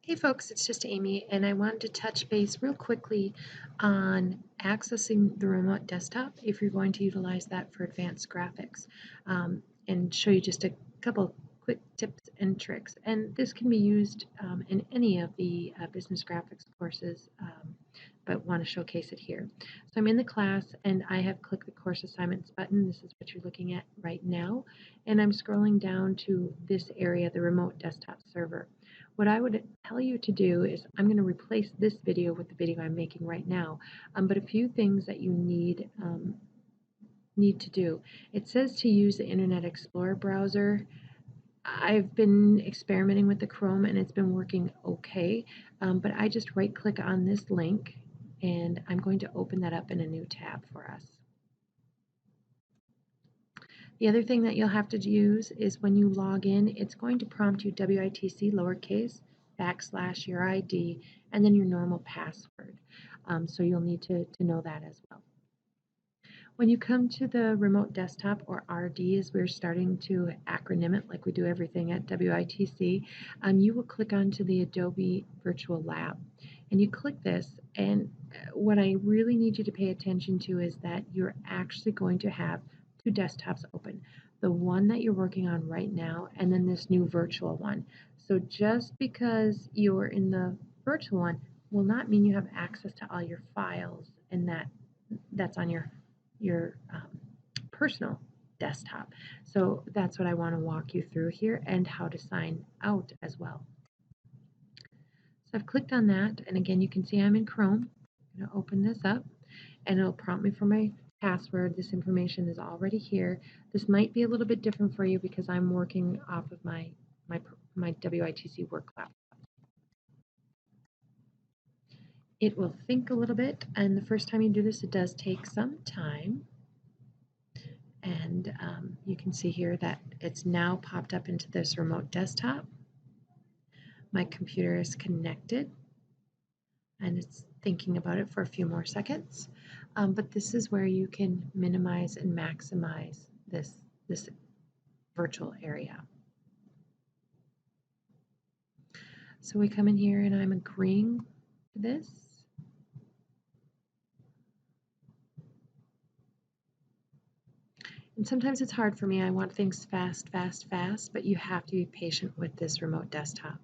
Hey folks, it's just Amy, and I wanted to touch base real quickly on accessing the remote desktop if you're going to utilize that for advanced graphics, and show you just a couple quick tips and tricks. And this can be used in any of the business graphics courses, but want to showcase it here. So I'm in the class and I have clicked the course assignments button. This is what you're looking at right now. And I'm scrolling down to this area, the remote desktop server. What I would tell you to do is I'm going to replace this video with the video I'm making right now, but a few things that you need to do. It says to use the Internet Explorer browser. I've been experimenting with the Chrome and it's been working okay, but I just right click on this link and I'm going to open that up in a new tab for us. The other thing that you'll have to use is when you log in, it's going to prompt you WITC lowercase / your ID and then your normal password. So you'll need to know that as well. When you come to the remote desktop, or RD as we're starting to acronym it like we do everything at WITC, you will click onto the Adobe Virtual Lab. And you click this, and what I really need you to pay attention to is that you're actually going to have two desktops open. The one that you're working on right now, and then this new virtual one. So just because you're in the virtual one will not mean you have access to all your files and that's on your personal desktop. So that's what I want to walk you through here and how to sign out as well. So I've clicked on that, and again you can see I'm in Chrome. I'm going to open this up and it'll prompt me for my password. This information is already here. This might be a little bit different for you because I'm working off of my WITC work laptop. It will think a little bit, and the first time you do this it does take some time. And you can see here that it's now popped up into this remote desktop. My computer is connected and it's thinking about it for a few more seconds. But this is where you can minimize and maximize this virtual area. So we come in here and I'm agreeing to this. And sometimes it's hard for me. I want things fast, fast, fast, but you have to be patient with this remote desktop.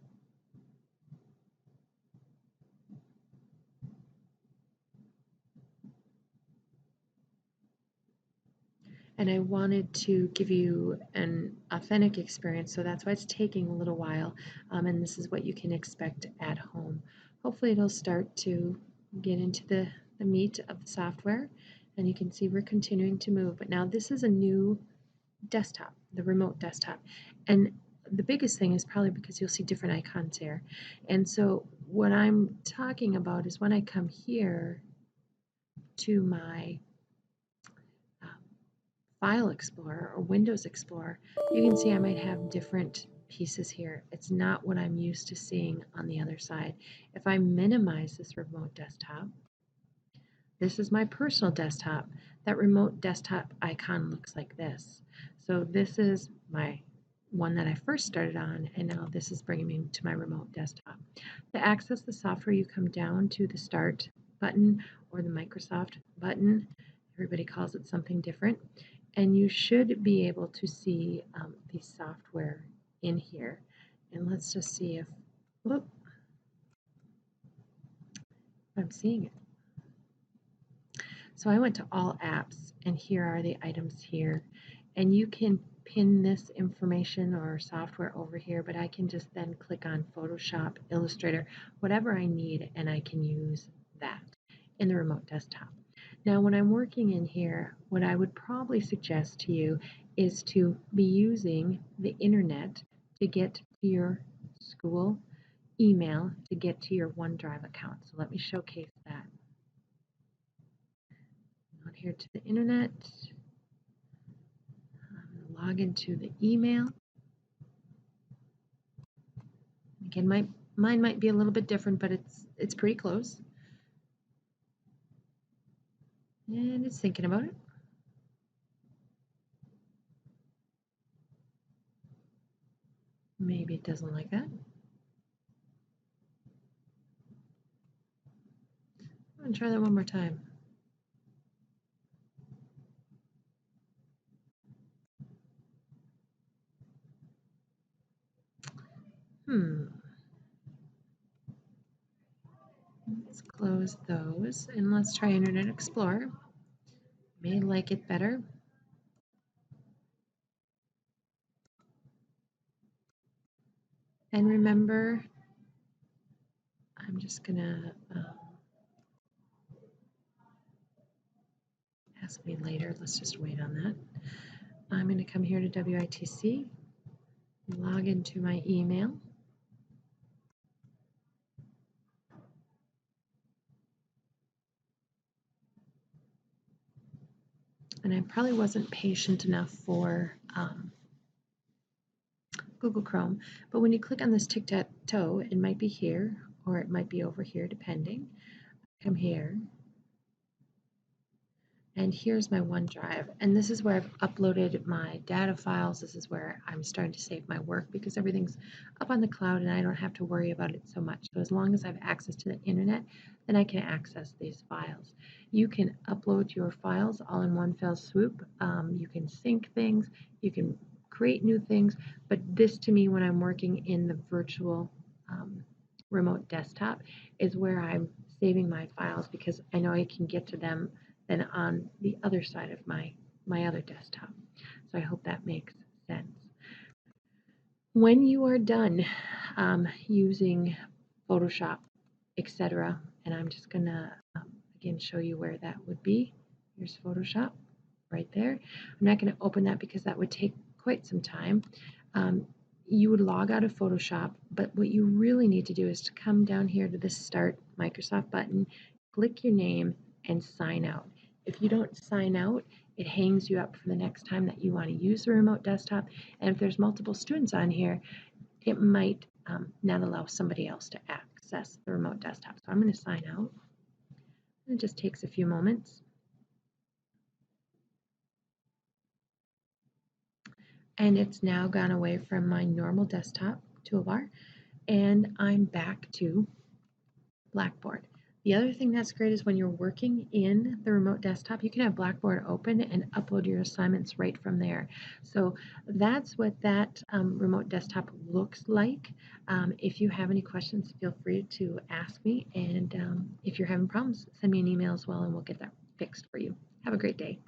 And I wanted to give you an authentic experience, so that's why it's taking a little while, and this is what you can expect at home. Hopefully it'll start to get into the meat of the software, and you can see we're continuing to move. But now this is a new desktop, the remote desktop, and the biggest thing is probably because you'll see different icons here. And so what I'm talking about is when I come here to my File Explorer or Windows Explorer, you can see I might have different pieces here. It's not what I'm used to seeing on the other side. If I minimize this remote desktop, this is my personal desktop. That remote desktop icon looks like this. So this is my one that I first started on, and now this is bringing me to my remote desktop. To access the software, you come down to the Start button or the Microsoft button. Everybody calls it something different. And you should be able to see the software in here. And let's just see if I'm seeing it. So I went to All Apps, and here are the items here. And you can pin this information or software over here, but I can just then click on Photoshop, Illustrator, whatever I need, and I can use that in the remote desktop. Now, when I'm working in here, what I would probably suggest to you is to be using the internet to get to your school email, to get to your OneDrive account. So let me showcase that. On here to the internet, I'm going to log into the email. Again, mine might be a little bit different, but it's pretty close. And it's thinking about it. Maybe it doesn't like that. I'll try that one more time. Let's close those and let's try Internet Explorer. May like it better. And remember, I'm just gonna ask me later. Let's just wait on that. I'm gonna come here to WITC, log into my email. And I probably wasn't patient enough for Google Chrome, but when you click on this tic-tac-toe, it might be here or it might be over here depending. Come here, and here's my OneDrive, and this is where I've uploaded my data files. This is where I'm starting to save my work because everything's up on the cloud and I don't have to worry about it so much. So as long as I have access to the internet, then I can access these files. You can upload your files all in one fell swoop. You can sync things, you can create new things, but this to me, when I'm working in the virtual remote desktop, is where I'm saving my files because I know I can get to them then on the other side of my other desktop. So I hope that makes sense. When you are done using Photoshop, etc., and I'm just gonna again show you where that would be. Here's Photoshop right there. I'm not going to open that because that would take quite some time. You would log out of Photoshop, but what you really need to do is to come down here to the Start Microsoft button, click your name, and sign out. If you don't sign out, it hangs you up for the next time that you want to use the remote desktop. And if there's multiple students on here, it might not allow somebody else to access the remote desktop. So I'm going to sign out. It just takes a few moments. And it's now gone away from my normal desktop toolbar, and I'm back to Blackboard. The other thing that's great is when you're working in the remote desktop, you can have Blackboard open and upload your assignments right from there. So that's what that remote desktop looks like. If you have any questions, feel free to ask me, and if you're having problems, send me an email as well and we'll get that fixed for you. Have a great day.